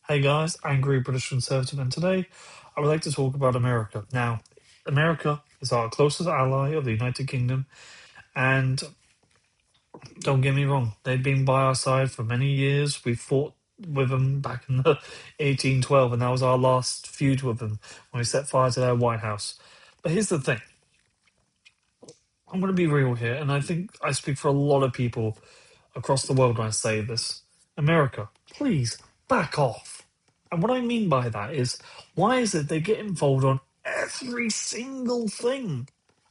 Hey guys, angry British conservative, and today I would like to talk about America. Now, America is our closest ally of the United Kingdom, and don't get me wrong, they've been by our side for many years. We fought with them back in the 1812, and that was our last feud with them when we set fire to their White House. But here's the thing, I'm going to be real here, and I think I speak for a lot of people across the world when I say this. America, please back off. And what I mean by that is, why is it they get involved on every single thing?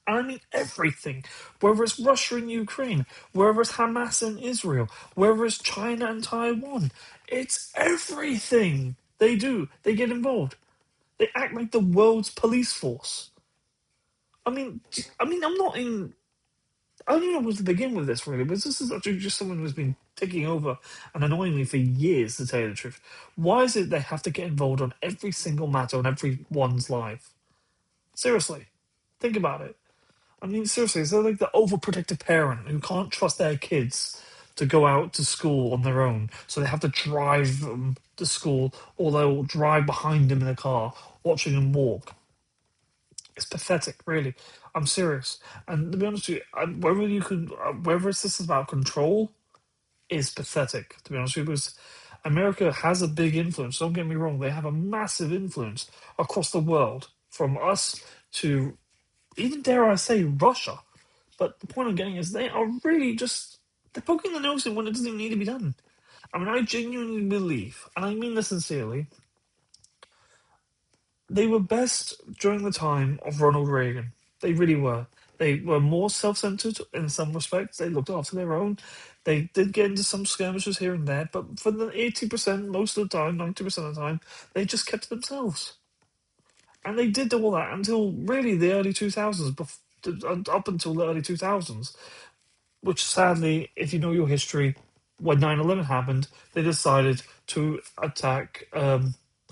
And I mean everything. Whether it's Russia and Ukraine, whether it's Hamas and Israel, whether it's China and Taiwan, it's everything they do. They get involved. They act like the world's police force. I'm not in. I don't know where to begin with this really, because this is actually just someone who's been taking over and annoying me for years, to tell you the truth. Why is it they have to get involved on every single matter on everyone's life? Seriously, think about it. I mean, seriously, they're like the overprotective parent who can't trust their kids to go out to school on their own, so they have to drive them to school, or they'll drive behind them in a car, watching them walk. It's pathetic, really. I'm serious. And to be honest with you, whether it's this is about control, is pathetic. To be honest with you, because America has a big influence. Don't get me wrong; they have a massive influence across the world, from us to even dare I say Russia. But the point I'm getting is they are really just they're poking the nose in when it doesn't even need to be done. I mean, I genuinely believe, and I mean this sincerely, they were best during the time of Ronald Reagan. They really were. They were more self-centered in some respects. They looked after their own. They did get into some skirmishes here and there, but for the 80%, most of the time, 90% of the time, they just kept to themselves. And they did all that until really the early 2000s, up until the early 2000s, which sadly, if you know your history, when 9/11 happened, they decided to attack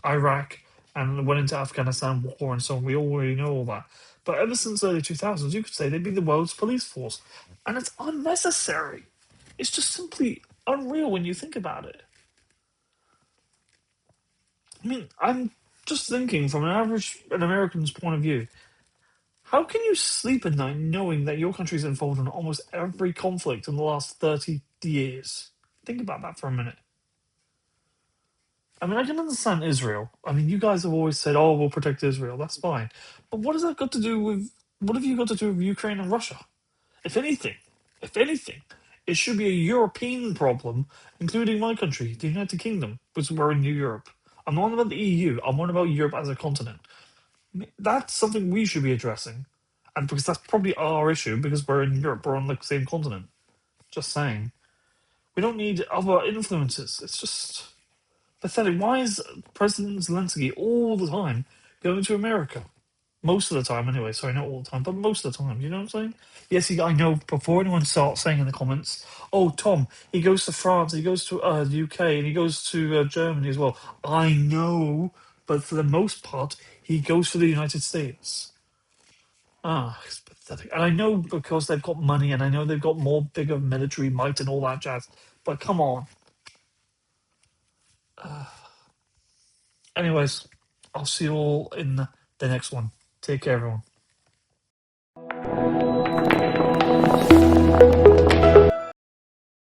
Iraq and went into Afghanistan war and so on. We already know all that. But ever since the early 2000s, you could say they've been the world's police force. And it's unnecessary. It's just simply unreal when you think about it. I mean, I'm just thinking from an American's point of view. How can you sleep at night knowing that your country's involved in almost every conflict in the last 30 years? Think about that for a minute. I mean, I can understand Israel. I mean, you guys have always said, oh, we'll protect Israel. That's fine. But what has that got to do with, what have you got to do with Ukraine and Russia? If anything, if anything, it should be a European problem, including my country, the United Kingdom, because we're in Europe. I'm not on about the EU, I'm on about Europe as a continent. That's something we should be addressing. And because that's probably our issue, because we're in Europe, we're on the same continent. Just saying. We don't need other influences. It's just pathetic. Why is President Zelensky all the time going to America? Most of the time, anyway. Sorry, not all the time, but most of the time. You know what I'm saying? Yes, I know. Before anyone starts saying in the comments, "Oh, Tom, he goes to France, he goes to the UK, and he goes to Germany as well." I know, but for the most part, he goes for the United States. Ah, it's pathetic. And I know because they've got money, and I know they've got more bigger military might and all that jazz. But come on. Anyways, I'll see you all in the next one. Take care, everyone.